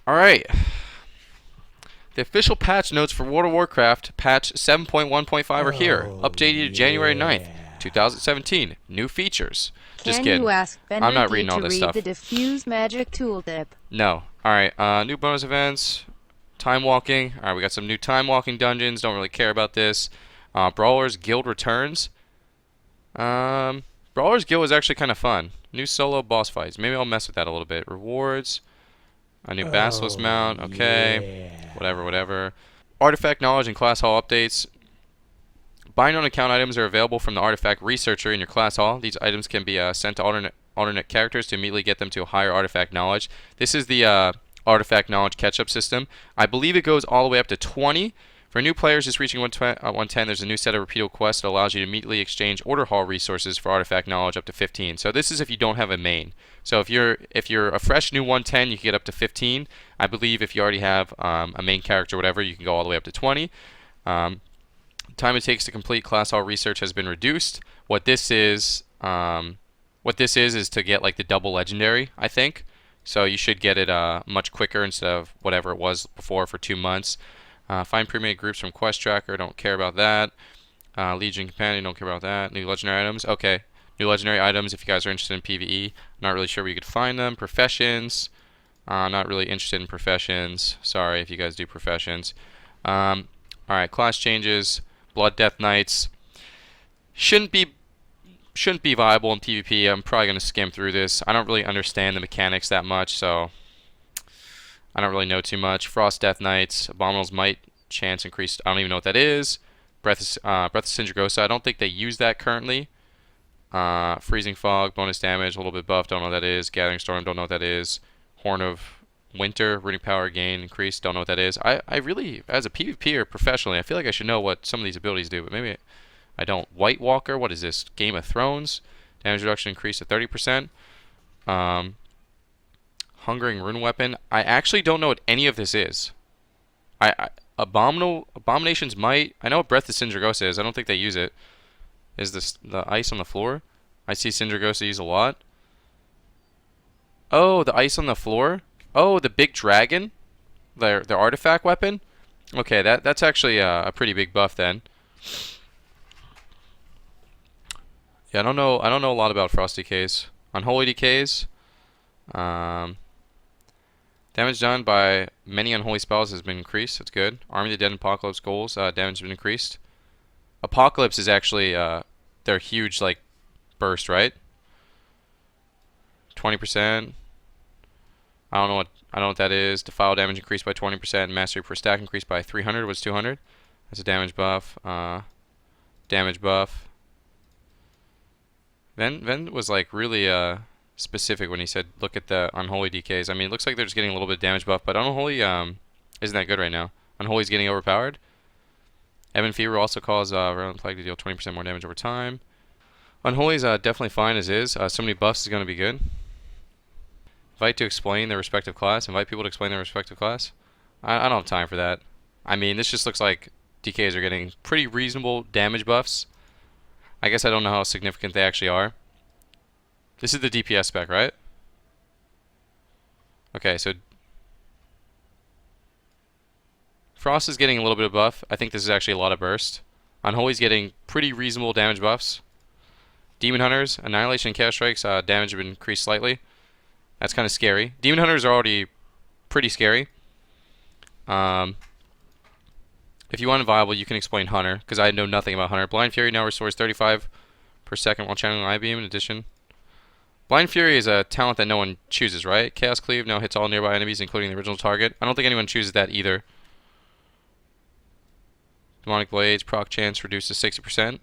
Alright. The official patch notes for World of Warcraft patch 7.1.5 are here. Updated January 9th, 2017. New features. Just Can kidding. you ask I'm not Vendor D reading all to this read stuff. the Diffuse Magic Tooltip? No. Alright, new bonus events. Time walking. Alright, we got some new time walking dungeons. Don't really care about this. Brawlers Guild returns. Brawlers Guild is actually kind of fun. New solo boss fights. Maybe I'll mess with that a little bit. Rewards. A new Basilisk mount. Okay. Yeah. Whatever. Artifact knowledge and class hall updates. Bind on account items are available from the artifact researcher in your class hall. These items can be sent to alternate characters to immediately get them to a higher artifact knowledge. This is the artifact knowledge catch-up system. I believe it goes all the way up to 20. For new players just reaching 110, there's a new set of repeatable quests that allows you to immediately exchange order hall resources for artifact knowledge up to 15. So this is if you don't have a main. So if you're a fresh new 110, you can get up to 15. I believe if you already have a main character or whatever, you can go all the way up to 20. Time it takes to complete class hall research has been reduced. What this is to get like the double legendary, I think. So you should get it much quicker instead of whatever it was before for 2 months. Find pre-made groups from Quest Tracker, don't care about that. Legion Companion, don't care about that. New legendary items, okay. New legendary items if you guys are interested in PVE. Not really sure where you could find them. Professions, not really interested in professions. Sorry if you guys do professions. Alright, class changes. Blood Death Knights. Shouldn't be viable in PvP. I'm probably going to skim through this. I don't really understand the mechanics that much, so I don't really know too much. Frost Death Knights, Abominable's Might, chance increased. I don't even know what that is. Breath of Sindragosa, I don't think they use that currently. Freezing Fog, bonus damage, a little bit buff, don't know what that is. Gathering Storm, don't know what that is. Horn of Winter, runic power gain increased, don't know what that is. I really, as a PvPer professionally, I feel like I should know what some of these abilities do, but maybe I don't. White Walker, what is this? Game of Thrones, damage reduction increased to 30%. Hungering Rune Weapon. I actually don't know what any of this is. Abomination's Might. I know what Breath of Sindragosa is. I don't think they use it. Is this the ice on the floor? I see Sindragosa use a lot. Oh, the ice on the floor. Oh, the big dragon. Their artifact weapon. Okay, that's actually a pretty big buff then. Yeah, I don't know a lot about Frost DKs. Unholy DKs. Damage done by many unholy spells has been increased. That's good. Army of the Dead and Apocalypse goals, damage has been increased. Apocalypse is actually their huge like burst, right? 20%. I don't know what that is. Defile damage increased by 20%. Mastery per stack increased by 300. Was 200. That's a damage buff. Damage buff. Ven was like really specific when he said look at the Unholy DKs. I mean, it looks like they're just getting a little bit of damage buff, but Unholy isn't that good right now. Unholy's getting overpowered. Ebon Fever also causes Relevant Plague to deal 20% more damage over time. Unholy's definitely fine as is. So many buffs is going to be good. Invite to explain their respective class. Invite people to explain their respective class. I don't have time for that. I mean, this just looks like DKs are getting pretty reasonable damage buffs. I guess I don't know how significant they actually are. This is the DPS spec, right? Okay, so Frost is getting a little bit of buff. I think this is actually a lot of burst. Unholy's getting pretty reasonable damage buffs. Demon Hunters, Annihilation and Chaos Strikes, damage have been increased slightly. That's kind of scary. Demon Hunters are already pretty scary. If you want viable, you can explain Hunter, because I know nothing about Hunter. Blind Fury now restores 35 per second while channeling I-Beam in addition. Blind Fury is a talent that no one chooses, right? Chaos Cleave now hits all nearby enemies, including the original target. I don't think anyone chooses that either. Demonic Blades, proc chance reduced to 60%.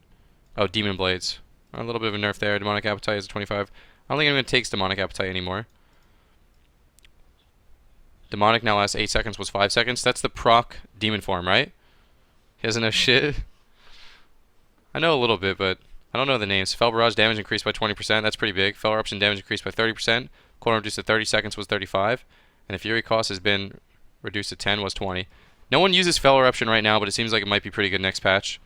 Oh, Demon Blades. A little bit of a nerf there. Demonic Appetite is a 25. I don't think anyone takes Demonic Appetite anymore. Demonic now lasts 8 seconds, was 5 seconds. That's the proc demon form, right? He doesn't know shit. I know a little bit, but I don't know the names. Fell Barrage damage increased by 20%. That's pretty big. Fell Eruption damage increased by 30%. Cooldown reduced to 30 seconds, was 35. And the Fury cost has been reduced to 10, was 20. No one uses Fell Eruption right now, but it seems like it might be pretty good next patch.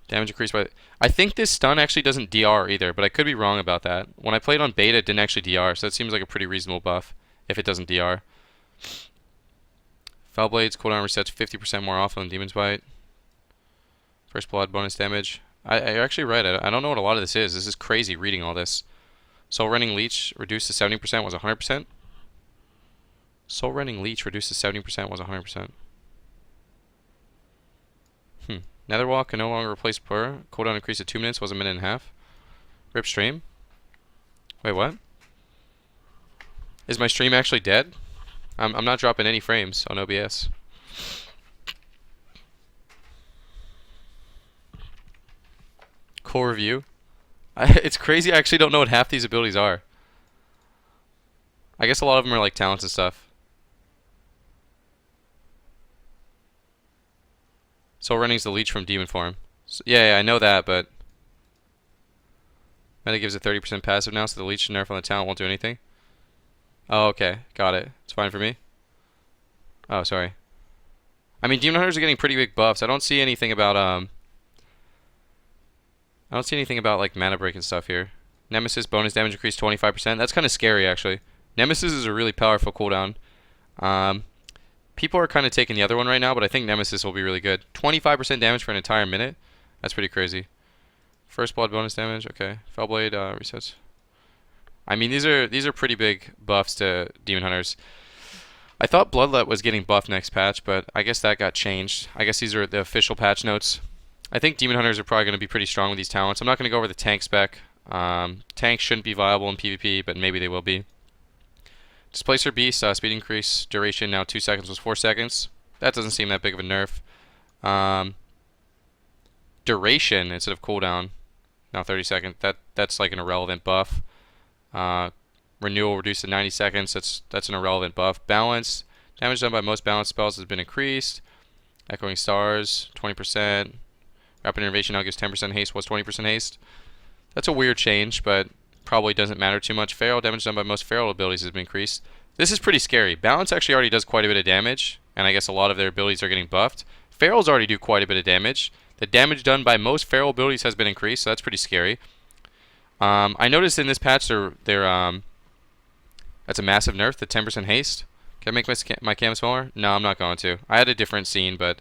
Damage increased by... I think this stun actually doesn't DR either, but I could be wrong about that. When I played on beta, it didn't actually DR, so that seems like a pretty reasonable buff if it doesn't DR. Foul Blades cooldown resets 50% more often than Demon's Bite. First Blood bonus damage. You're actually right. I don't know what a lot of this is. This is crazy reading all this. Soul Rending Leech reduced to 70% was 100%. Soul Rending Leech reduced to 70% was 100%. Netherwalk can no longer replace Purr. Cooldown increased to 2 minutes was a minute and a half. Rip stream. Wait, what? Is my stream actually dead? I'm not dropping any frames on OBS. Cool review. It's crazy. I actually don't know what half these abilities are. I guess a lot of them are like talents and stuff. Soul Rending's the leech from demon form. So, yeah, I know that, but meta gives a 30% passive now, so the leech nerf on the talent won't do anything. Oh, okay, got it. It's fine for me. Oh, sorry. I mean, demon hunters are getting pretty big buffs. I don't see anything about like mana break and stuff here. Nemesis bonus damage increased 25%. That's kind of scary actually. Nemesis is a really powerful cooldown. People are kind of taking the other one right now, but I think Nemesis will be really good. 25% damage for an entire minute. That's pretty crazy. First Blood bonus damage. Okay. Fell Blade resets. I mean, these are pretty big buffs to Demon Hunters. I thought Bloodlet was getting buffed next patch, but I guess that got changed. I guess these are the official patch notes. I think Demon Hunters are probably going to be pretty strong with these talents. I'm not going to go over the tank spec. Tanks shouldn't be viable in PvP, but maybe they will be. Displacer Beast, speed increase, duration now 2 seconds was 4 seconds. That doesn't seem that big of a nerf. Duration instead of cooldown, now 30 seconds. That's like an irrelevant buff. Renewal reduced to 90 seconds. That's an irrelevant buff. Balance, damage done by most balance spells has been increased. Echoing Stars, 20%. Rapid Innervation now gives 10% haste, was 20% haste. That's a weird change, but probably doesn't matter too much. Feral damage done by most feral abilities has been increased. This is pretty scary. Balance actually already does quite a bit of damage, and I guess a lot of their abilities are getting buffed. Ferals already do quite a bit of damage. The damage done by most feral abilities has been increased, so that's pretty scary. I noticed in this patch that's a massive nerf, the 10% haste. Can I make my cam smaller? No, I'm not going to. I had a different scene, but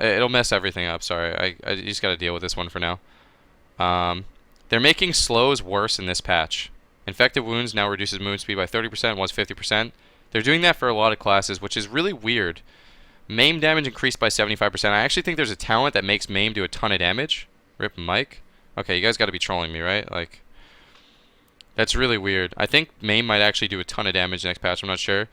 it'll mess everything up. Sorry, I just got to deal with this one for now. They're making slows worse in this patch. Infected Wounds now reduces movement speed by 30%, was 50%. They're doing that for a lot of classes, which is really weird. Maim damage increased by 75%. I actually think there's a talent that makes Maim do a ton of damage. Rip Mike. Okay, you guys got to be trolling me, right? Like, that's really weird. I think Maim might actually do a ton of damage next patch. I'm not sure.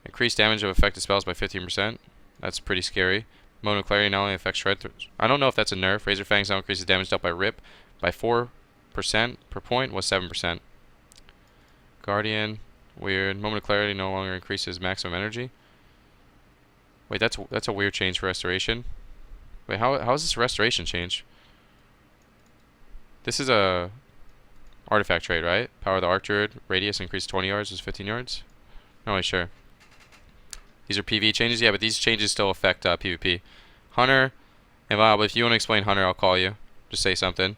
Increased damage of affected spells by 15%. That's pretty scary. Moment of Clarity not only affects Shred. I don't know if that's a nerf. Razor Fangs now increases damage dealt by Rip by 4% per point, was 7%. Guardian, weird. Moment of Clarity no longer increases maximum energy. Wait, that's a weird change for Restoration. Wait, how is this Restoration change? This is a artifact trait, right? Power of the Arc Druid, radius increased 20 yards, is 15 yards? Not really sure. These are PvE changes? Yeah, but these changes still affect PvP. Hunter, but if you want to explain Hunter, I'll call you. Just say something.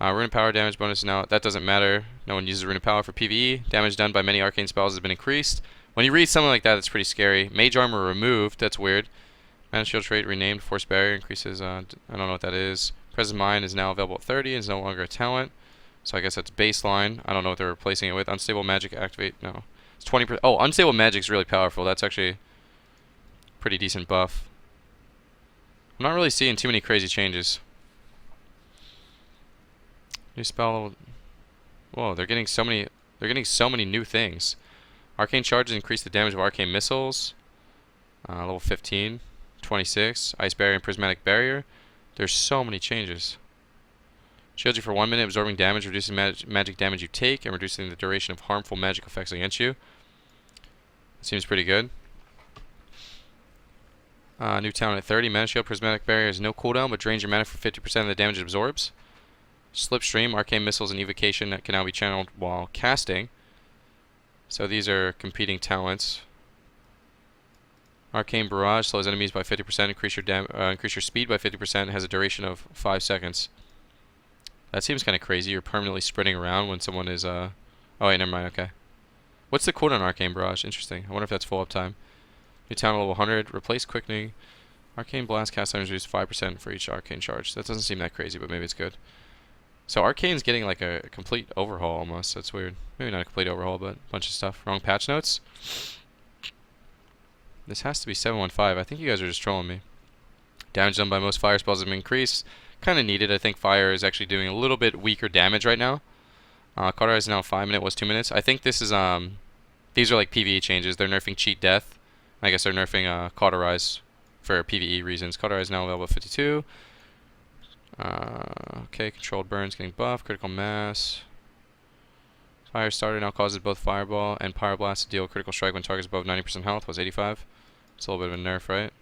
Rune of Power damage bonus now, that doesn't matter. No one uses Rune of Power for PvE. Damage done by many arcane spells has been increased. When you read something like that, it's pretty scary. Mage Armor removed, that's weird. Mana Shield trait renamed, Force Barrier increases, I don't know what that is. Present Mind is now available at 30 and is no longer a talent. So I guess that's baseline. I don't know what they're replacing it with. Unstable Magic activate, no. It's 20%. Oh, Unstable Magic is really powerful. That's actually a pretty decent buff. I'm not really seeing too many crazy changes. New spell. Whoa, they're getting so many new things. Arcane charges increase the damage of arcane missiles. Level 15, 26. Ice barrier and prismatic barrier. There's so many changes. Shields you for 1 minute, absorbing damage, reducing magic damage you take, and reducing the duration of harmful magic effects against you. Seems pretty good. New talent at 30. Mana Shield, prismatic barrier has no cooldown, but drains your mana for 50% of the damage it absorbs. Slipstream, arcane missiles, and evocation that can now be channeled while casting. So these are competing talents. Arcane Barrage slows enemies by 50%, increase your speed by 50%, has a duration of 5 seconds. That seems kind of crazy. You're permanently sprinting around when someone is, oh wait, never mind, okay. What's the cooldown on Arcane Barrage? Interesting. I wonder if that's full uptime. New town level 100, replace quickening. Arcane Blast cast times reduced 5% for each Arcane charge. That doesn't seem that crazy, but maybe it's good. So Arcane's getting like a complete overhaul almost. That's weird. Maybe not a complete overhaul, but a bunch of stuff. Wrong patch notes. This has to be 715. I think you guys are just trolling me. Damage done by most fire spells has been increased. Kind of needed. I think fire is actually doing a little bit weaker damage right now. Cauterize is now 5 minutes, was 2 minutes. I think this is these are like PVE changes. They're nerfing cheat death. I guess they're nerfing cauterize for PVE reasons. Cauterize now available at 52. Okay, controlled burns getting buffed. Critical mass. Fire starter now causes both fireball and pyroblast to deal critical strike when targets above 90% health. Was 85. It's a little bit of a nerf, right?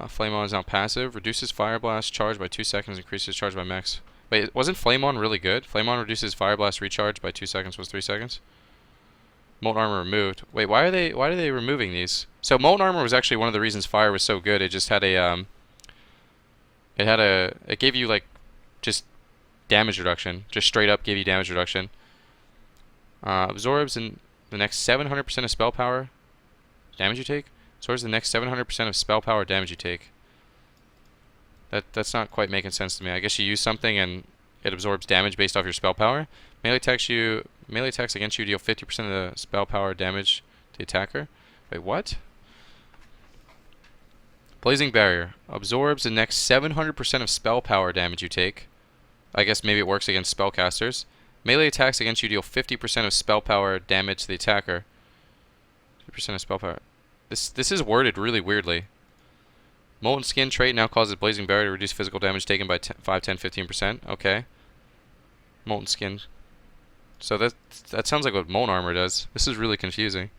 Flame on is now passive. Reduces fire blast charge by 2 seconds. Increases charge by max. Wait, wasn't Flame on really good? Flame on reduces fire blast recharge by 2 seconds. Was 3 seconds. Molten armor removed. Wait, why are they removing these? So molten armor was actually one of the reasons fire was so good. It just had a it gave you like just damage reduction. Just straight up gave you damage reduction. Absorbs in the next 700% of spell power damage you take. Absorbs the next 700% of spell power damage you take. That's not quite making sense to me. I guess you use something and it absorbs damage based off your spell power. Melee attacks against you deal 50% of the spell power damage to the attacker. Wait, what? Blazing Barrier absorbs the next 700% of spell power damage you take. I guess maybe it works against spellcasters. Melee attacks against you deal 50% of spell power damage to the attacker. 50% of spell power. This is worded really weirdly. Molten Skin trait now causes Blazing Barrier to reduce physical damage taken by 5, 10, 15%. Okay. Molten Skin. So that sounds like what Molten Armor does. This is really confusing.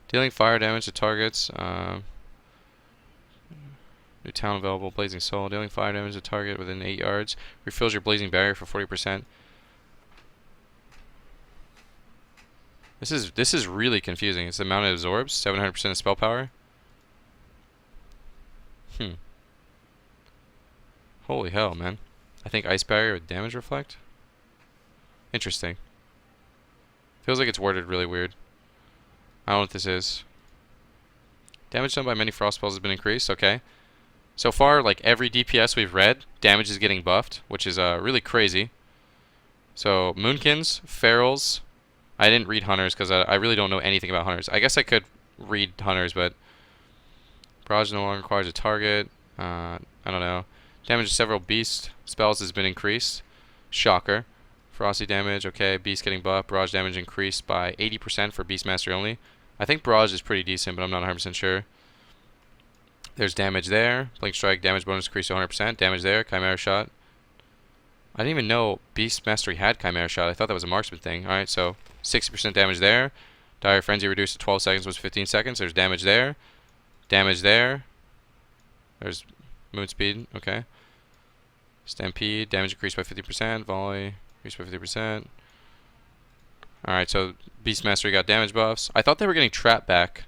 Dealing fire damage to targets. New town available. Blazing Soul. Dealing fire damage to target within 8 yards. Refills your Blazing Barrier for 40%. This is really confusing. It's the amount it absorbs. 700% of spell power. Holy hell, man. I think Ice Barrier with damage reflect. Interesting. Feels like it's worded really weird. I don't know what this is. Damage done by many frost spells has been increased. Okay. So far, like every DPS we've read, damage is getting buffed, which is really crazy. So Moonkins, Ferals. I didn't read Hunters because I really don't know anything about Hunters. I guess I could read Hunters, but Barrage no longer requires a target. I don't know. Damage to several beast spells has been increased. Shocker. Frosty damage, okay. Beast getting buffed. Barrage damage increased by 80% for Beast Mastery only. I think Barrage is pretty decent, but I'm not 100% sure. There's damage there. Blink Strike damage bonus increased to 100%. Damage there. Chimera Shot. I didn't even know Beast Mastery had Chimera Shot. I thought that was a marksman thing. Alright, so 60% damage there. Dire Frenzy reduced to 12 seconds was 15 seconds. There's damage there. Damage there. There's Moon Speed. Okay. Stampede. Damage increased by 50%. Volley. Increased by 50%. Alright, so Beast Mastery got damage buffs. I thought they were getting Trap back,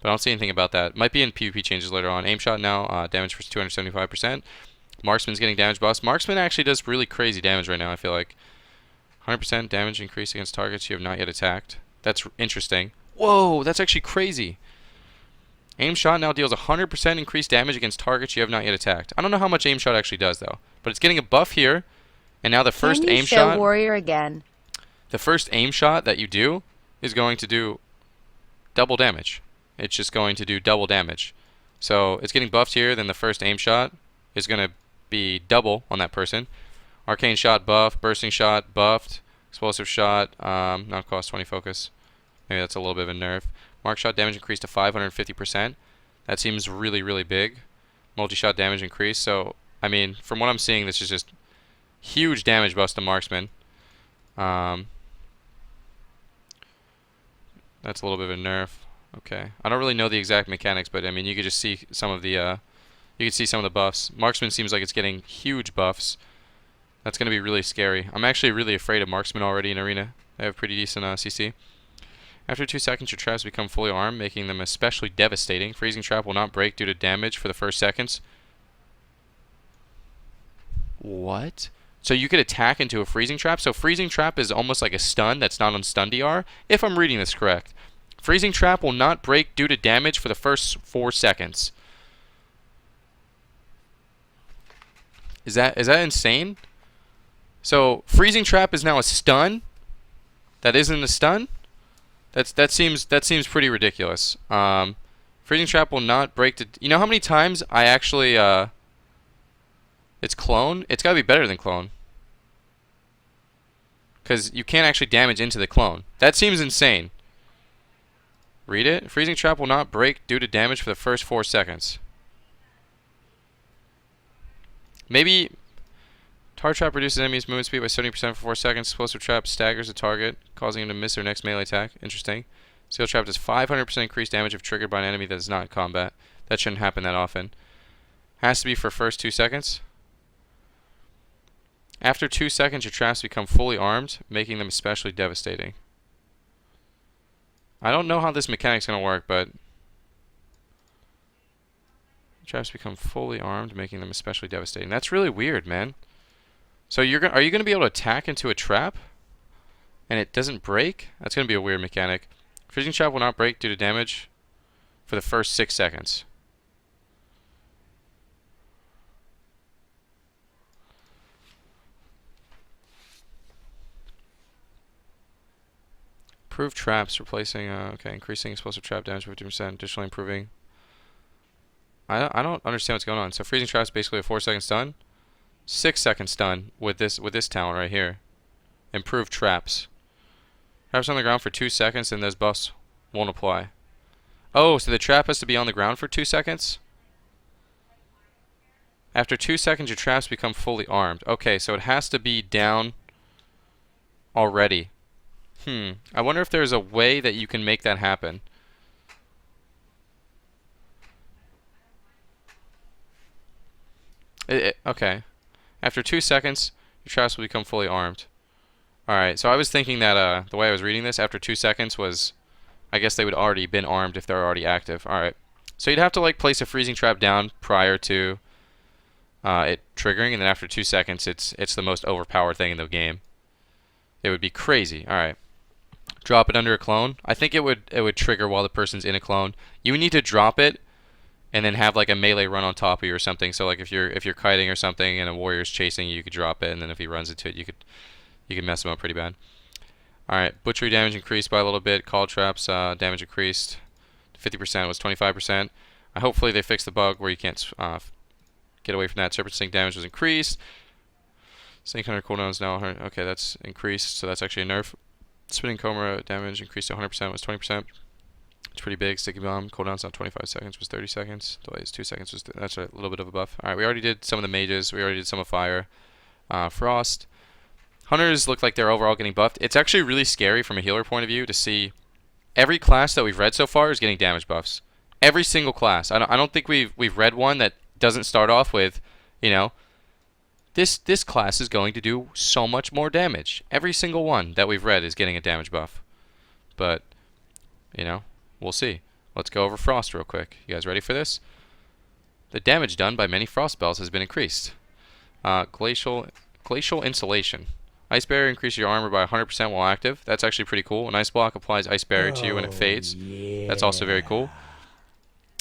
but I don't see anything about that. Might be in PvP changes later on. Aim Shot now. Damage for 275%. Marksman's getting damage buffs. Marksman actually does really crazy damage right now, I feel like. 100% damage increase against targets you have not yet attacked. That's interesting. Whoa, that's actually crazy. Aim Shot now deals 100% increased damage against targets you have not yet attacked. I don't know how much Aim Shot actually does, though. But it's getting a buff here. And now the first aim shot... Warrior again? The first aim shot that you do is going to do double damage. It's just going to do double damage. So it's getting buffed here. Then the first aim shot is going to be double on that person. Arcane Shot buffed. Bursting Shot buffed. Explosive Shot. Now cost 20 focus. Maybe that's a little bit of a nerf. Mark Shot damage increased to 550%. That seems really, really big. Multi-shot damage increased. So, I mean, from what I'm seeing, this is just huge damage buffs to Marksman. That's a little bit of a nerf. Okay. I don't really know the exact mechanics, but I mean, you could just see some of the buffs. Marksman seems like it's getting huge buffs. That's going to be really scary. I'm actually really afraid of Marksman already in Arena. They have pretty decent CC. After 2 seconds, your traps become fully armed, making them especially devastating. Freezing trap will not break due to damage for the first seconds. What? So you could attack into a freezing trap? So freezing trap is almost like a stun that's not on stun DR, if I'm reading this correct. Freezing trap will not break due to damage for the first 4 seconds. Is that insane? So freezing trap is now a stun that isn't a stun? That seems pretty ridiculous. Freezing trap will not break to... You know how many times I actually... It's clone? It's got to be better than clone. Because you can't actually damage into the clone. That seems insane. Read it. Freezing trap will not break due to damage for the first 4 seconds. Maybe... Tar trap reduces enemies' movement speed by 70% for 4 seconds. Explosive trap staggers the target, causing him to miss their next melee attack. Interesting. Seal trap does 500% increased damage if triggered by an enemy that is not in combat. That shouldn't happen that often. Has to be for first 2 seconds. After 2 seconds, your traps become fully armed, making them especially devastating. I don't know how this mechanic's going to work, but... Traps become fully armed, making them especially devastating. That's really weird, man. So are you going to be able to attack into a trap and it doesn't break? That's going to be a weird mechanic. Freezing trap will not break due to damage for the first 6 seconds. Improved traps, replacing, okay, increasing explosive trap damage by 50%, additionally improving. I don't understand what's going on. So freezing trap is basically a 4-second stun. 6-second stun with this talent right here. Improved traps. Traps on the ground for 2 seconds and those buffs won't apply. Oh, so the trap has to be on the ground for 2 seconds? After 2 seconds, your traps become fully armed. Okay, so it has to be down already. I wonder if there's a way that you can make that happen. Okay. After 2 seconds, your traps will become fully armed. Alright, so I was thinking that the way I was reading this, after 2 seconds was... I guess they would already been armed if they're already active. Alright. So you'd have to like place a freezing trap down prior to it triggering, and then after 2 seconds, it's the most overpowered thing in the game. It would be crazy. Alright. Drop it under a clone. I think it would trigger while the person's in a clone. You would need to drop it and then have like a melee run on top of you or something. So like if you're kiting or something and a warrior's chasing you, you could drop it, and then if he runs into it, you could mess him up pretty bad. Alright, butchery damage increased by a little bit. Call traps damage increased. 50% was 25%. Hopefully they fixed the bug where you can't get away from that. Serpent Sting damage was increased. Snake Hunter cooldown is now 100. Okay, that's increased, so that's actually a nerf. Spinning Cobra damage increased to 100% was 20%. It's pretty big. Sticky Bomb cooldown's now 25 seconds was 30 seconds. Delays 2 seconds was that's a little bit of a buff. Alright, we already did some of the mages. We already did some of fire. Frost. Hunters look like they're overall getting buffed. It's actually really scary from a healer point of view to see every class that we've read so far is getting damage buffs. Every single class. I don't think we've read one that doesn't start off with, you know, this class is going to do so much more damage. Every single one that we've read is getting a damage buff. But, you know, we'll see. Let's go over Frost real quick. You guys ready for this? The damage done by many Frost spells has been increased. Glacial Insulation. Ice Barrier increases your armor by 100% while active. That's actually pretty cool. An Ice Block applies Ice Barrier to you when it fades. Yeah. That's also very cool.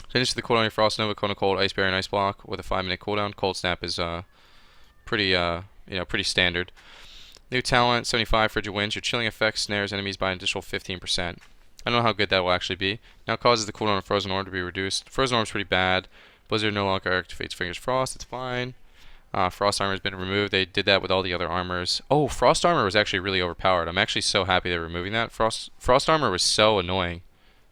Finish the cooldown of Frost Nova, Cone of Cold, Ice Barrier, and Ice Block with a 5-minute cooldown. Cold Snap is pretty pretty standard. New talent, 75 Frigid Winds. Your chilling effect snares enemies by an additional 15%. I don't know how good that will actually be. Now causes the cooldown of Frozen Orb to be reduced. Frozen Orb is pretty bad. Blizzard no longer activates Fingers Frost. It's fine. Frost Armor has been removed. They did that with all the other armors. Oh, Frost Armor was actually really overpowered. I'm actually so happy they're removing that. Frost Armor was so annoying.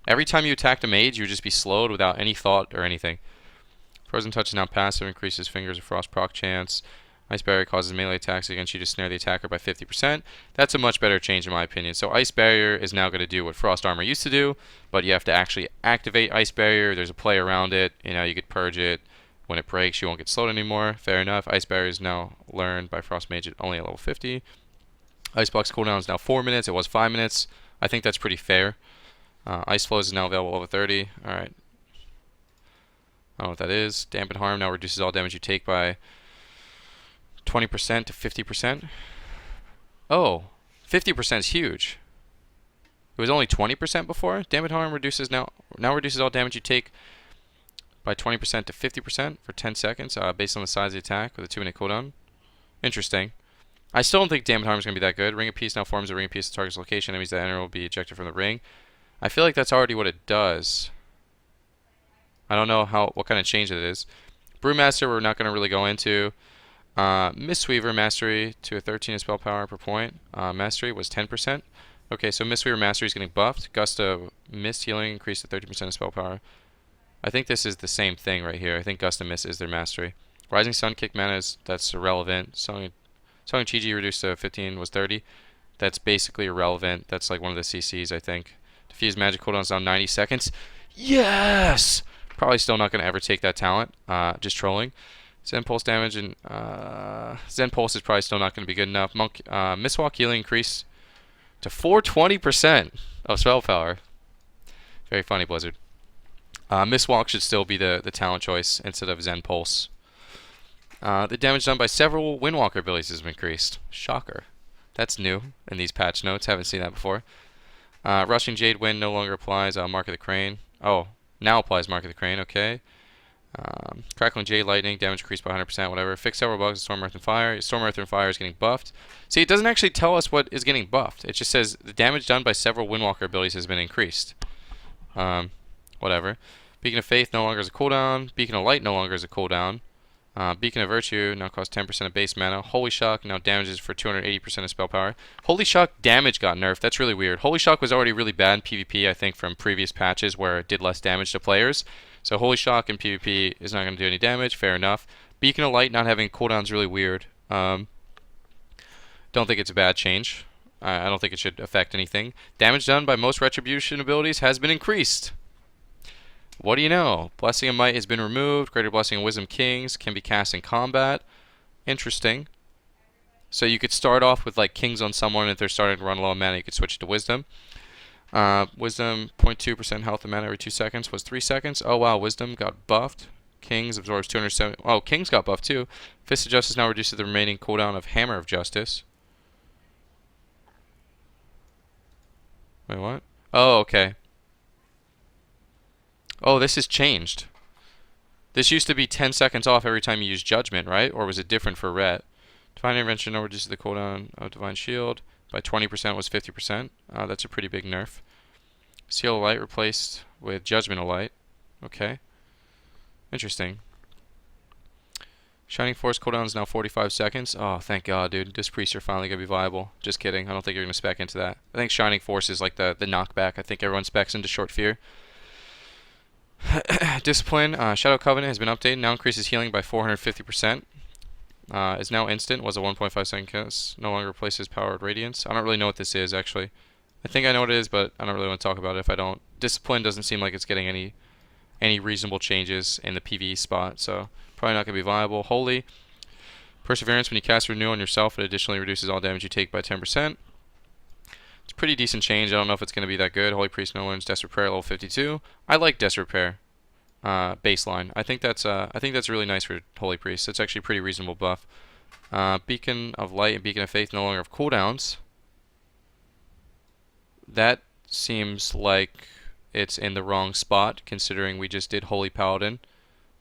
Every time you attacked a mage, you would just be slowed without any thought or anything. Frozen Touch is now passive, increases Fingers of Frost proc chance. Ice Barrier causes melee attacks against you to snare the attacker by 50%. That's a much better change in my opinion. So Ice Barrier is now going to do what Frost Armor used to do, but you have to actually activate Ice Barrier. There's a play around it. You know, you could purge it. When it breaks, you won't get slowed anymore. Fair enough. Ice Barrier is now learned by Frost Mage only at level 50. Ice Block's cooldown is now 4 minutes. It was 5 minutes. I think that's pretty fair. Ice Flows is now available level 30. Alright. I don't know what that is. Dampen Harm now reduces all damage you take by 20% to 50%. Oh, 50% is huge. It was only 20% before. Dampen Harm reduces now reduces all damage you take by 20% to 50% for 10 seconds, based on the size of the attack with a 2-minute cooldown. Interesting. I still don't think Dampen Harm is going to be that good. Ring of Peace now forms a Ring of Peace at the target's location. Enemies that enter will be ejected from the ring. I feel like that's already what it does. I don't know what kind of change it is. Brewmaster we're not going to really go into. Mistweaver Mastery to a 13 spell power per point. Mastery was 10%. Okay, so Mistweaver Mastery is getting buffed. Gust of Mist Healing increased to 30% of spell power. I think this is the same thing right here. I think Gust of Mist is their mastery. Rising Sun Kick mana that's irrelevant. Song Chi-Ji reduced to 15 was 30. That's basically irrelevant. That's like one of the CCs, I think. Diffuse Magic cooldown's down 90 seconds. Yes! Probably still not going to ever take that talent. Just trolling. Zen Pulse damage and Zen Pulse is probably still not going to be good enough. Mistwalk healing increased to 420% of spell power. Very funny, Blizzard. Mistwalk should still be the talent choice instead of Zen Pulse. The damage done by several Windwalker abilities has been increased. Shocker. That's new in these patch notes. Haven't seen that before. Rushing Jade Wind no longer applies Mark of the Crane. Oh, now applies Mark of the Crane. Okay. Crackling Jade Lightning, damage increased by 100%, whatever. Fix several bugs in Storm, Earth, and Fire. Storm, Earth, and Fire is getting buffed. See, it doesn't actually tell us what is getting buffed. It just says the damage done by several Windwalker abilities has been increased. Whatever. Beacon of Faith no longer is a cooldown. Beacon of Light no longer is a cooldown. Beacon of Virtue now costs 10% of base mana. Holy Shock now damages for 280% of spell power. Holy Shock damage got nerfed. That's really weird. Holy Shock was already really bad in PvP, I think, from previous patches where it did less damage to players. So Holy Shock in PvP is not going to do any damage. Fair enough. Beacon of Light not having cooldown is really weird. Don't think it's a bad change. I don't think it should affect anything. Damage done by most Retribution abilities has been increased. What do you know? Blessing of Might has been removed. Greater Blessing of Wisdom Kings can be cast in combat. Interesting. So you could start off with like Kings on someone, and if they're starting to run low on mana, you could switch it to Wisdom. Wisdom 0.2% health and mana every 2 seconds was 3 seconds. Oh wow, Wisdom got buffed. Kings absorbs 270. Oh, Kings got buffed too. Fist of Justice now reduces the remaining cooldown of Hammer of Justice. Wait, what? Oh, okay. Oh, this has changed. This used to be 10 seconds off every time you use Judgment, right? Or was it different for Ret? Divine Intervention now reduces the cooldown of Divine Shield by 20% was 50%. That's a pretty big nerf. Seal of Light replaced with Judgment of Light. Okay. Interesting. Shining Force cooldown is now 45 seconds. Oh, thank God, dude. Disc Priests are finally going to be viable. Just kidding. I don't think you're going to spec into that. I think Shining Force is like the knockback. I think everyone specs into Short Fear. Discipline, Shadow Covenant has been updated. Now increases healing by 450%. Is now instant. Was a 1.5 second cast. No longer replaces Powered Radiance. I don't really know what this is, actually. I think I know what it is, but I don't really want to talk about it if I don't. Discipline doesn't seem like it's getting any reasonable changes in the PvE spot, so probably not going to be viable. Holy. Perseverance, when you cast Renew on yourself, it additionally reduces all damage you take by 10%. It's a pretty decent change. I don't know if it's going to be that good. Holy Priest now learns Desperate Prayer level 52. I like Desperate Prayer baseline. I think that's really nice for Holy Priest. It's actually a pretty reasonable buff. Beacon of Light and Beacon of Faith no longer have cooldowns. That seems like it's in the wrong spot, considering we just did Holy Paladin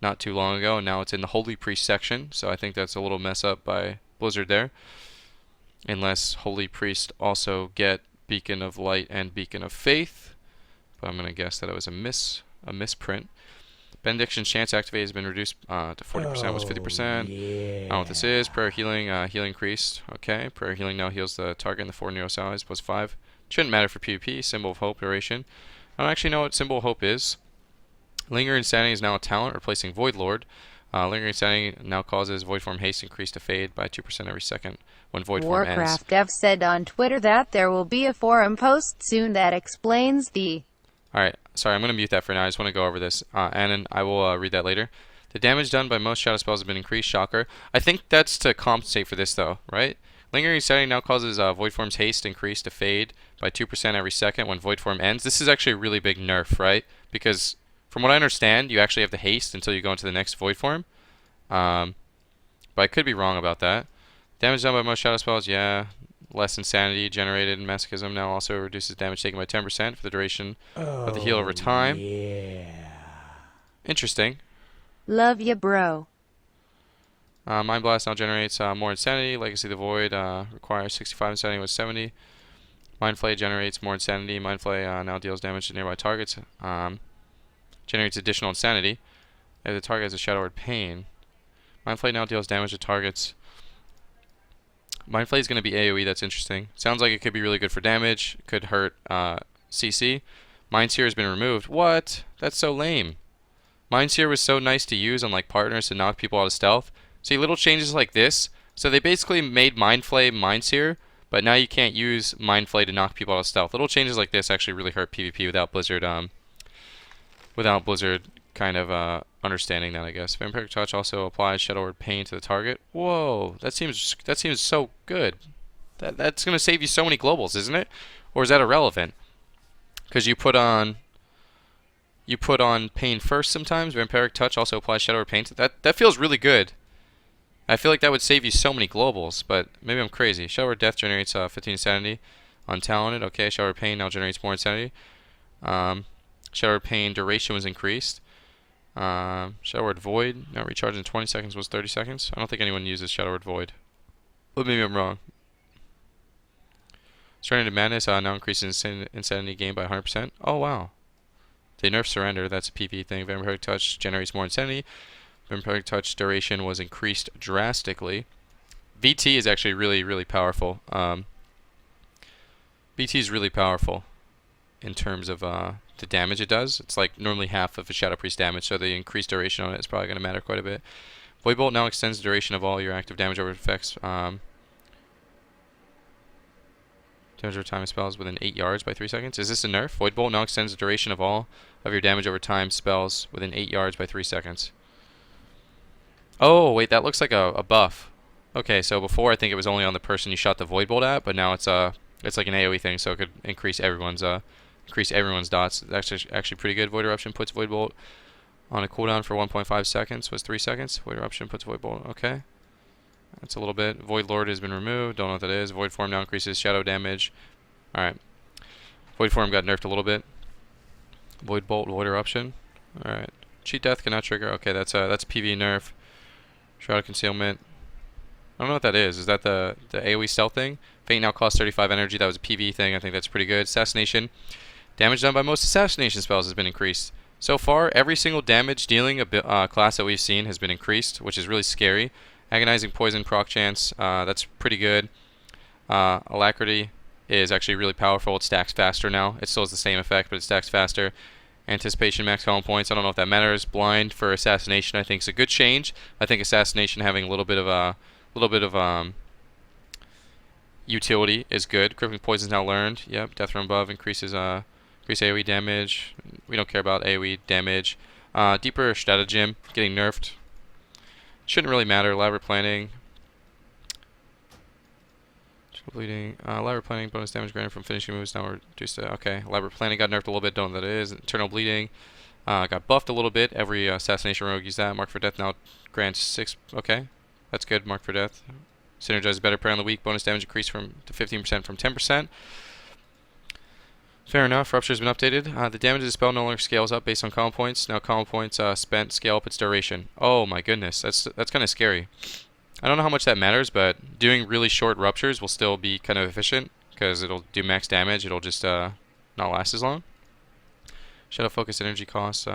not too long ago, and now it's in the Holy Priest section. So I think that's a little mess up by Blizzard there. Unless Holy Priest also get Beacon of Light and Beacon of Faith. But I'm going to guess that it was a misprint. Benediction's chance activate has been reduced to 40%, was 50%. Yeah. I don't know what this is. Prayer healing, healing increased. Okay, prayer healing now heals the target in the 4 Neo size, plus 5. Shouldn't matter for PvP. Symbol of Hope duration. I don't actually know what Symbol of Hope is. Lingering Insanity is now a talent, replacing Void Lord. Lingering Insanity now causes Void Form haste increase to fade by 2% every second when Void Form ends. Warcraft Dev said on Twitter that there will be a forum post soon that explains the... Alright, sorry, I'm going to mute that for now. I just want to go over this. And I will read that later. The damage done by most shadow spells has been increased. Shocker. I think that's to compensate for this, though, right? Lingering Setting now causes Void Form's haste increase to fade by 2% every second when Void Form ends. This is actually a really big nerf, right? Because from what I understand, you actually have the haste until you go into the next Void Form. But I could be wrong about that. Damage done by most shadow spells, yeah. Less insanity generated in Masochism now also reduces damage taken by 10% for the duration of the heal over time. Yeah. Interesting. Love ya, bro. Mind Blast now generates more insanity. Legacy of the Void requires 65 insanity with 70. Mind Flay generates more insanity. Mind Flay now deals damage to nearby targets. Generates additional insanity. If the target has a Shadow Word Pain. Mind Flay now deals damage to targets. Mind Flay is going to be AoE, that's interesting. Sounds like it could be really good for damage. It could hurt CC. Mind Seer has been removed. What? That's so lame. Mind Seer was so nice to use on like partners to knock people out of stealth. See, little changes like this. So they basically made Mind Flay Mind Seer, but now you can't use Mind Flay to knock people out of stealth. Little changes like this actually really hurt PvP without Blizzard kind of understanding that, I guess. Vampiric Touch also applies Shadow Word Pain to the target. Whoa, that seems so good. That's gonna save you so many globals, isn't it? Or is that irrelevant? Because you put on Pain first sometimes. Vampiric Touch also applies Shadow Word Pain to that feels really good. I feel like that would save you so many globals, but maybe I'm crazy. Shadow Word Death generates 15 insanity. Untalented, okay. Shadow Word Pain now generates more insanity. Shadow Word Pain duration was increased. Shadow Word Void now recharging 20 seconds was 30 seconds. I don't think anyone uses Shadow Word Void. But maybe I'm wrong. Surrender to Madness now increases insanity gain by 100%. Oh wow. They nerf Surrender, that's a PvE thing. Vampiric Touch generates more insanity. Vampiric Touch duration was increased drastically. VT is actually really powerful. VT is really powerful in terms of the damage it does. It's like normally half of a Shadow Priest damage, so the increased duration on it is probably going to matter quite a bit. Void Bolt now extends the duration of all your active damage over effects. Damage over time spells within 8 yards by 3 seconds. Is this a nerf? Void Bolt now extends the duration of all of your damage over time spells within 8 yards by 3 seconds. Oh, wait, that looks like a buff. Okay, so before I think it was only on the person you shot the Void Bolt at, but now it's like an AoE thing, so it could increase everyone's dots. That's actually pretty good. Void Eruption puts Void Bolt on a cooldown for 1.5 seconds. Was 3 seconds. Void Eruption puts Void Bolt. Okay. That's a little bit. Void Lord has been removed. Don't know what that is. Void Form now increases shadow damage. Alright. Void Form got nerfed a little bit. Void Bolt, Void Eruption. Alright. Cheat Death cannot trigger. Okay, that's a PvE nerf. Shroud of Concealment. I don't know what that is. Is that the AoE stealth thing? Faint now costs 35 energy. That was a PvE thing. I think that's pretty good. Assassination. Damage done by most assassination spells has been increased. So far, every single damage dealing class that we've seen has been increased, which is really scary. Agonizing Poison proc chance. That's pretty good. Alacrity is actually really powerful. It stacks faster now. It still has the same effect, but it stacks faster. Anticipation max column points. I don't know if that matters. Blind for Assassination I think is a good change. I think Assassination having a little bit of utility is good. Crippling Poison is now learned. Yep. Death from above increases increase AoE damage. We don't care about AoE damage. Deeper Stratagem getting nerfed. Shouldn't really matter. Elaborate Planning. Bleeding. Elaborate Planning bonus damage granted from finishing moves now reduced to. Okay. Elaborate Planning got nerfed a little bit. Don't know what that is. Eternal Bleeding got buffed a little bit. Every Assassination rogue used that. Mark for Death now grants 6. Okay. That's good. Mark for Death. Synergize better prayer on the weak. Bonus damage increased to 15% from 10%. Fair enough. Rupture's been updated. The damage of the spell no longer scales up based on common points. Now common points spent scale up its duration. Oh my goodness, that's kind of scary. I don't know how much that matters, but doing really short ruptures will still be kind of efficient because it'll do max damage. It'll just not last as long. Shadow Focus energy cost.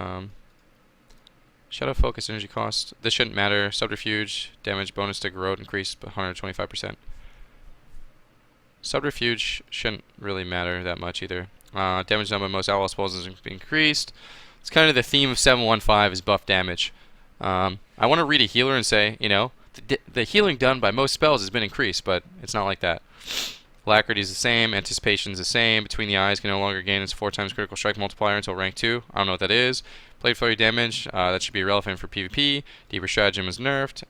Shadow Focus energy cost. This shouldn't matter. Subterfuge damage bonus to Garrote increased by 125%. Subterfuge shouldn't really matter that much either. Damage done by most Outlaw spells has increased. It's kind of the theme of 715 is buff damage. I want to read a healer and say, you know, the healing done by most spells has been increased, but it's not like that. Alacrity is the same. Anticipation is the same. Between the Eyes can no longer gain its 4 times critical strike multiplier until rank 2. I don't know what that is. Blade Flurry damage, that should be irrelevant for PvP. Deeper Stratagem is nerfed.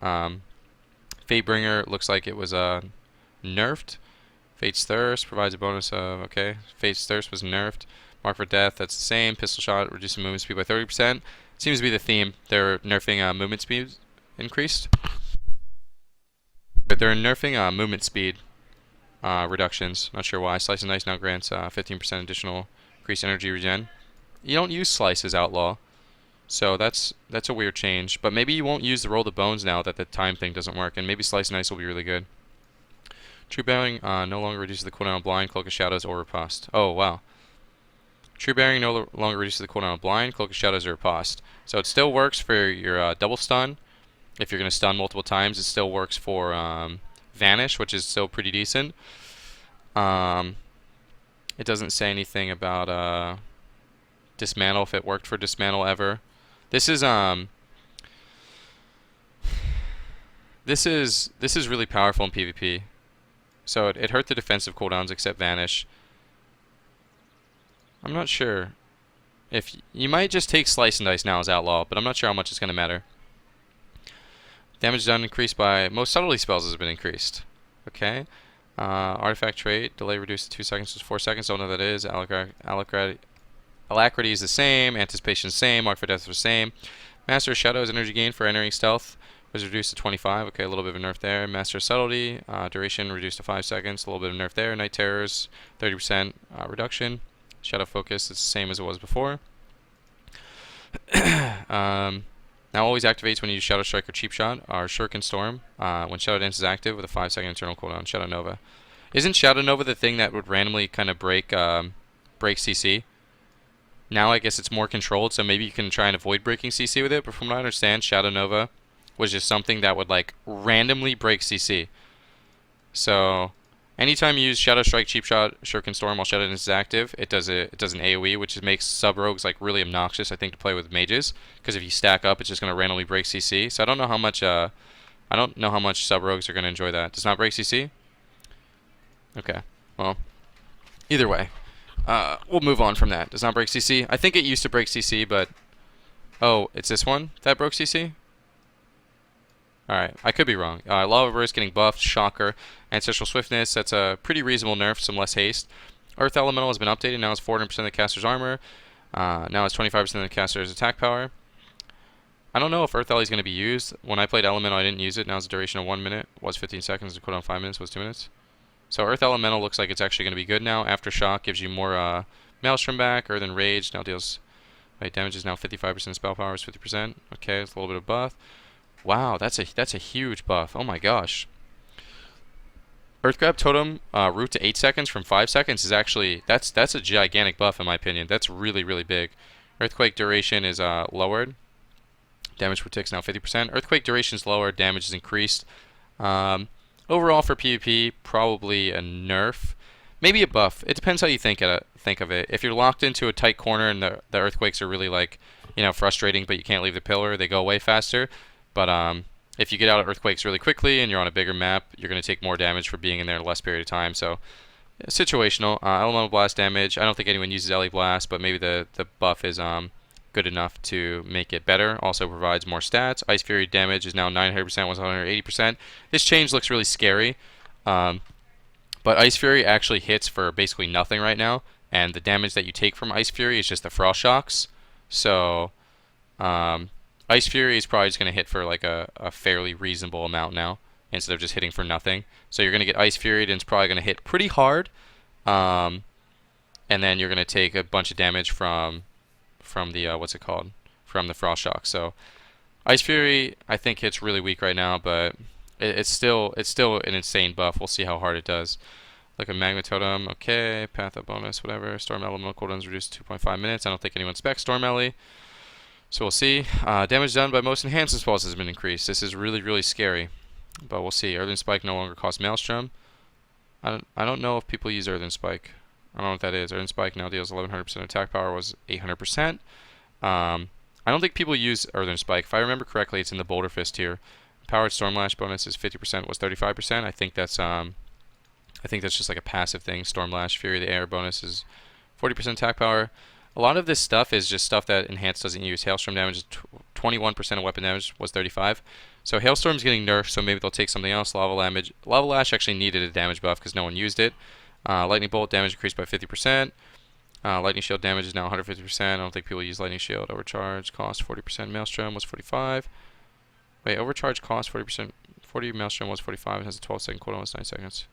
Fatebringer looks like it was nerfed. Fate's Thirst provides a bonus of, okay. Fate's Thirst was nerfed. Mark for Death, that's the same. Pistol Shot, reducing movement speed by 30%. Seems to be the theme. They're nerfing movement speed increased. But they're nerfing movement speed reductions. Not sure why. Slice and Dice now grants 15% additional increased energy regen. You don't use Slice as Outlaw, so that's a weird change. But maybe you won't use the Roll the Bones now that the time thing doesn't work, and maybe Slice and Dice will be really good. True Bearing no longer reduces the cooldown of Blind, Cloak of Shadows, or Riposte. Oh, wow. True Bearing no longer reduces the cooldown of Blind, Cloak of Shadows, or Riposte. So it still works for your double stun. If you're going to stun multiple times, it still works for Vanish, which is still pretty decent. It doesn't say anything about Dismantle, if it worked for Dismantle ever. This is really powerful in PvP. So it hurt the defensive cooldowns except Vanish. I'm not sure. If you might just take Slice and Dice now as Outlaw, but I'm not sure how much it's going to matter. Damage done increased by most subtlety spells has been increased. Okay. Artifact trait, delay reduced to 2 seconds to 4 seconds. Don't know what that is. Alacrity is the same. Anticipation is the same. Mark for Death is the same. Master of Shadows energy gain for entering stealth was reduced to 25. Okay, a little bit of a nerf there. Master of Subtlety, duration reduced to 5 seconds. A little bit of nerf there. Night Terrors, 30% reduction. Shadow Focus is the same as it was before. Now always activates when you use Shadow Strike or Cheap Shot, or Shuriken Storm, when Shadow Dance is active with a 5-second internal cooldown. Shadow Nova. Isn't Shadow Nova the thing that would randomly kind of break CC? Now I guess it's more controlled, so maybe you can try and avoid breaking CC with it, but from what I understand, Shadow Nova was just something that would like randomly break CC. So anytime you use Shadow Strike, Cheap Shot, Shuriken Storm while Shadow Dance is active, it does an AoE, which makes sub-rogues like really obnoxious, I think, to play with mages, because if you stack up, it's just going to randomly break CC. So I don't know how much sub-rogues are going to enjoy that. Does not break CC? Okay, well, either way, we'll move on from that. Does not break CC. I think it used to break CC, but oh, it's this one that broke CC. Alright, I could be wrong. Lava Burst getting buffed, Shocker, Ancestral Swiftness, that's a pretty reasonable nerf, some less haste. Earth Elemental has been updated, now it's 400% of the caster's armor. Now it's 25% of the caster's attack power. I don't know if Earth Ele is going to be used. When I played Elemental, I didn't use it. Now it's a duration of 1 minute, was 15 seconds, the cooldown 5 minutes, was 2 minutes. So Earth Elemental looks like it's actually going to be good now. Aftershock gives you more Maelstrom back, Earth Enraged now deals... Right, damage is now 55%, spell power is 50%. Okay, it's a little bit of buff. Wow, that's a huge buff. Oh my gosh. Earth Grab Totem root to 8 seconds from 5 seconds is actually that's a gigantic buff in my opinion. That's really, really big. Earthquake duration is lowered. Damage per tick's now 50%. Earthquake duration is lowered, damage is increased. Overall for PvP, probably a nerf. Maybe a buff. It depends how you think of it. If you're locked into a tight corner and the earthquakes are really like, you know, frustrating, but you can't leave the pillar, they go away faster. But if you get out of earthquakes really quickly and you're on a bigger map, you're going to take more damage for being in there in a less period of time. So situational. Elemental Blast damage. I don't think anyone uses Ele Blast, but maybe the buff is good enough to make it better. Also provides more stats. Ice Fury damage is now 900%, was 180%. This change looks really scary. But Ice Fury actually hits for basically nothing right now, and the damage that you take from Ice Fury is just the Frost Shocks. So Ice Fury is probably just going to hit for like a fairly reasonable amount now, instead of just hitting for nothing. So you're going to get Ice Fury, and it's probably going to hit pretty hard. And then you're going to take a bunch of damage from the, what's it called? From the Frost Shock. So Ice Fury, I think, hits really weak right now, but it's still an insane buff. We'll see how hard it does. Like a Magma Totem, okay, Path of bonus, whatever. Storm Elemental cooldowns reduced to 2.5 minutes. I don't think anyone specs Storm Ele. So we'll see. Damage done by most enhancement spells has been increased. This is really, really scary. But we'll see. Earthen Spike no longer costs Maelstrom. I don't know if people use Earthen Spike. I don't know what that is. Earthen Spike now deals 1100% attack power, was 800%. I don't think people use Earthen Spike. If I remember correctly, it's in the Boulder Fist here. Powered Stormlash bonus is 50%, was 35%. I think that's just like a passive thing. Stormlash, Fury of the Air bonus is 40% attack power. A lot of this stuff is just stuff that Enhanced doesn't use. Hailstorm damage is 21% of weapon damage, was 35. So Hailstorm's getting nerfed, so maybe they'll take something else. Lava Lash actually needed a damage buff because no one used it. Lightning Bolt damage increased by 50%. Lightning Shield damage is now 150%. I don't think people use Lightning Shield. Overcharge cost 40%. Maelstrom was 45. Wait, overcharge cost 40%. 40 Maelstrom was 45. It has a 12-second cooldown. Was 9 seconds.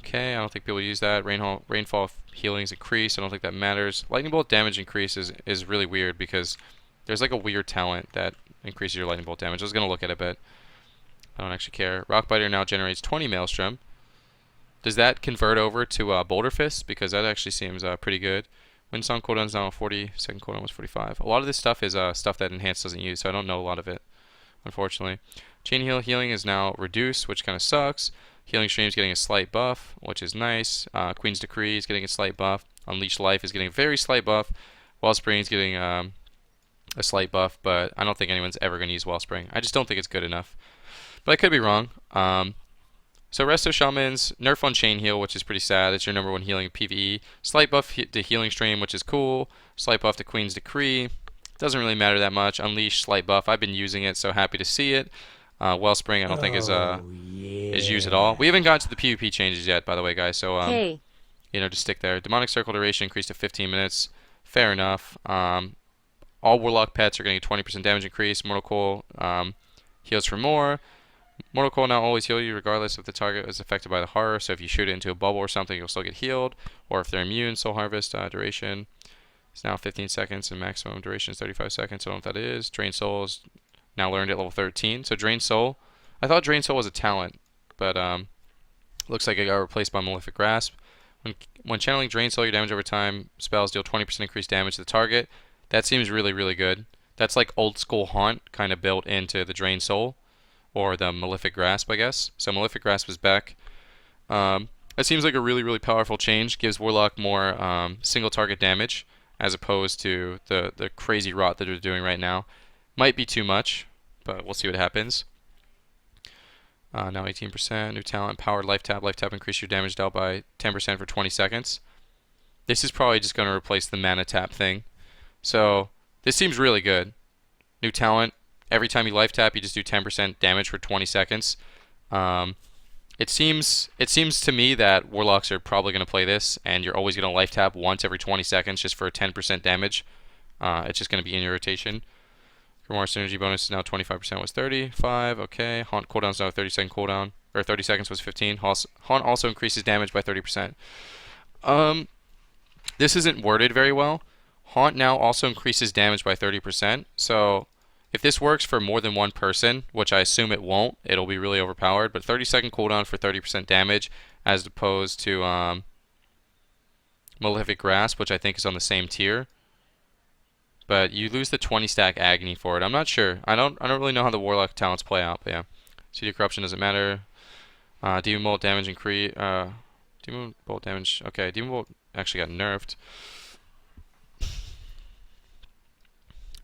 Okay, I don't think people use that. Rainfall healing is increased. I don't think that matters. Lightning Bolt damage increase is really weird because there's like a weird talent that increases your Lightning Bolt damage. I was going to look at it, but I don't actually care. Rockbiter now generates 20 Maelstrom. Does that convert over to Boulder Fist? Because that actually seems pretty good. Windsong cooldown is now 40. Second cooldown was 45. A lot of this stuff is stuff that Enhanced doesn't use, so I don't know a lot of it, unfortunately. Chain healing is now reduced, which kind of sucks. Healing Stream is getting a slight buff, which is nice. Queen's Decree is getting a slight buff. Unleashed Life is getting a very slight buff. Wellspring is getting a slight buff, but I don't think anyone's ever going to use Wellspring. I just don't think it's good enough. But I could be wrong. So Resto Shamans, nerf on Chain Heal, which is pretty sad. It's your number one healing in PVE. Slight buff to Healing Stream, which is cool. Slight buff to Queen's Decree. Doesn't really matter that much. Unleash, slight buff. I've been using it, so happy to see it. Wellspring, I don't think is used at all. We haven't gotten to the PvP changes yet, by the way, guys. So just stick there. Demonic Circle duration increased to 15 minutes. Fair enough. All Warlock pets are getting a 20% damage increase. Mortal Coil heals for more. Mortal Coil now always heal you regardless if the target is affected by the horror. So if you shoot it into a bubble or something, you'll still get healed. Or if they're immune, Soul Harvest duration is now 15 seconds and maximum duration is 35 seconds. I don't know what that is. Drain Soul is now learned at level 13. So Drain Soul, I thought Drain Soul was a talent, but looks like it got replaced by Malefic Grasp. When channeling Drain Soul, your damage over time spells deal 20% increased damage to the target. That seems really, really good. That's like old school Haunt kind of built into the Drain Soul, or the Malefic Grasp, I guess. So Malefic Grasp is back. It seems like a really, really powerful change. Gives Warlock more single target damage as opposed to the crazy rot that they're doing right now. Might be too much, but we'll see what happens. Now 18%. New talent, Powered Life Tap. Life Tap increase your damage dealt by 10% for 20 seconds. This is probably just going to replace the Mana Tap thing. So this seems really good. New talent. Every time you life tap, you just do 10% damage for 20 seconds. It seems to me that Warlocks are probably going to play this, and you're always going to life tap once every 20 seconds just for a 10% damage. It's just going to be in your rotation. Grimoire Synergy bonus is now 25%, was 35. Okay. Haunt cooldown is now 30-second cooldown, or 30 seconds was 15. Haunt also increases damage by 30%. This isn't worded very well. Haunt now also increases damage by 30%. So if this works for more than one person, which I assume it won't, it'll be really overpowered. But 30-second cooldown for 30% damage, as opposed to Malefic Grasp, which I think is on the same tier. But you lose the 20-stack Agony for it. I'm not sure. I don't really know how the Warlock talents play out. But yeah, CD Corruption doesn't matter. Demon Bolt damage increase. Demon Bolt damage. Okay, Demon Bolt actually got nerfed.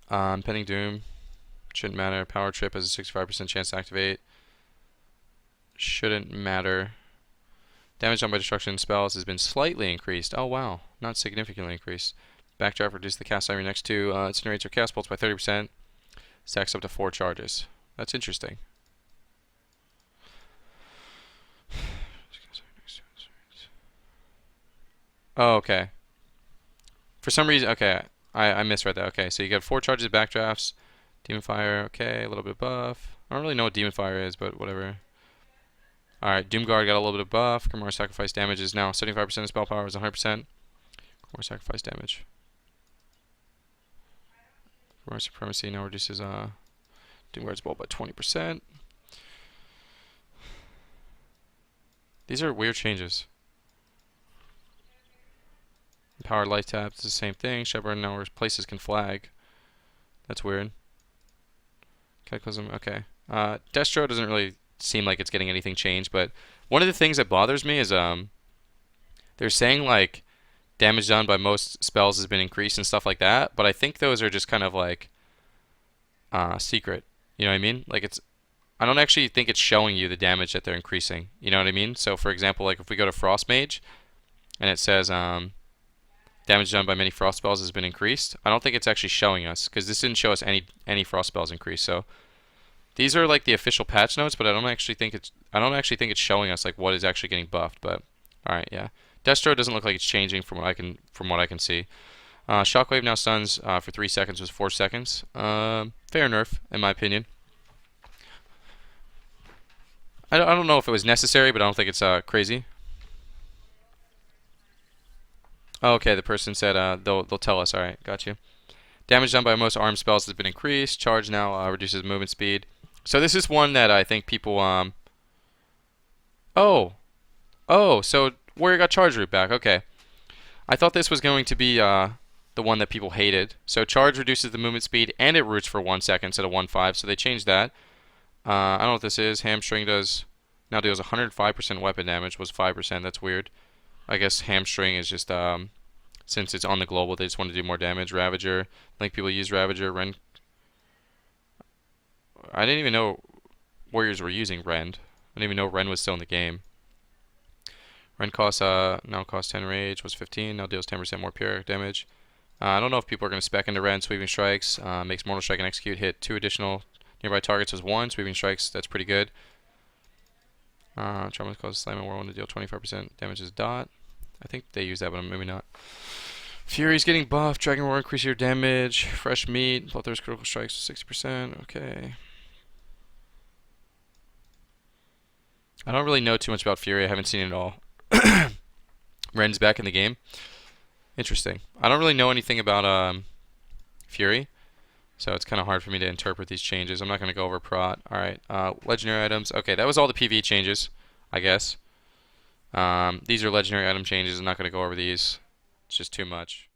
Pending Doom. Shouldn't matter. Power Trip has a 65% chance to activate. Shouldn't matter. Damage done by destruction spells has been slightly increased. Oh wow, not significantly increased. Backdraft reduces the cast time you're next to. Incinerates your cast bolts by 30%. Stacks up to 4 charges. That's interesting. Oh, okay. For some reason, okay, I misread that. Okay, so you get 4 charges of backdrafts. Demon Fire, okay, a little bit of buff. I don't really know what Demon Fire is, but whatever. Alright, Doomguard got a little bit of buff. Grimoire Sacrifice damage is now 75% of spell power is 100%. Grimoire Sacrifice damage. Grimoire Supremacy now reduces Doomguard's bolt by 20%. These are weird changes. Powered Life Tap is the same thing. Shepherd now replaces can flag. That's weird. Cataclysm, okay. Destro doesn't really seem like it's getting anything changed, but one of the things that bothers me is they're saying like damage done by most spells has been increased and stuff like that, but I think those are just kind of like secret. You know what I mean? Like I don't actually think it's showing you the damage that they're increasing. You know what I mean? So for example, like if we go to Frost Mage and it says damage done by many frost spells has been increased, I don't think it's actually showing us, because this didn't show us any frost spells increase. So These are like the official patch notes, but I don't actually think it's showing us like what is actually getting buffed. But all right, yeah. Destro doesn't look like it's changing from what I can see. Shockwave now stuns for 3 seconds was 4 seconds. Fair nerf in my opinion. I don't know if it was necessary, but I don't think it's crazy. Oh, okay, the person said they'll tell us. All right, got you. Damage done by most arm spells has been increased. Charge now reduces movement speed. So this is one that I think people so Warrior got charge root back. Okay. I thought this was going to be the one that people hated. So charge reduces the movement speed and it roots for 1 second instead of 1.5. So they changed that. I don't know what this is. Hamstring now deals 105% weapon damage. Was 5%. That's weird. I guess hamstring is just since it's on the global, they just want to do more damage. Ravager. I think people use Ravager. Rend. I didn't even know Warriors were using Rend. I didn't even know Rend was still in the game. Rend costs now costs 10 rage, was 15, now deals 10% more pure damage. I don't know if people are going to spec into Rend. Sweeping strikes makes mortal strike and execute hit 2 additional nearby targets as 1. Sweeping strikes, that's pretty good. Trauma causes Slam and Whirlwind to deal 25% damage as dot. I think they use that, but maybe not. Fury's getting buffed. Dragon Roar increases your damage. Fresh meat. Bloodthirst critical strikes 60%. Okay. I don't really know too much about Fury. I haven't seen it at all. Ren's back in the game. Interesting. I don't really know anything about Fury, so it's kind of hard for me to interpret these changes. I'm not going to go over prot. All right. Legendary items. Okay, that was all the PvE changes, I guess. These are legendary item changes. I'm not going to go over these. It's just too much.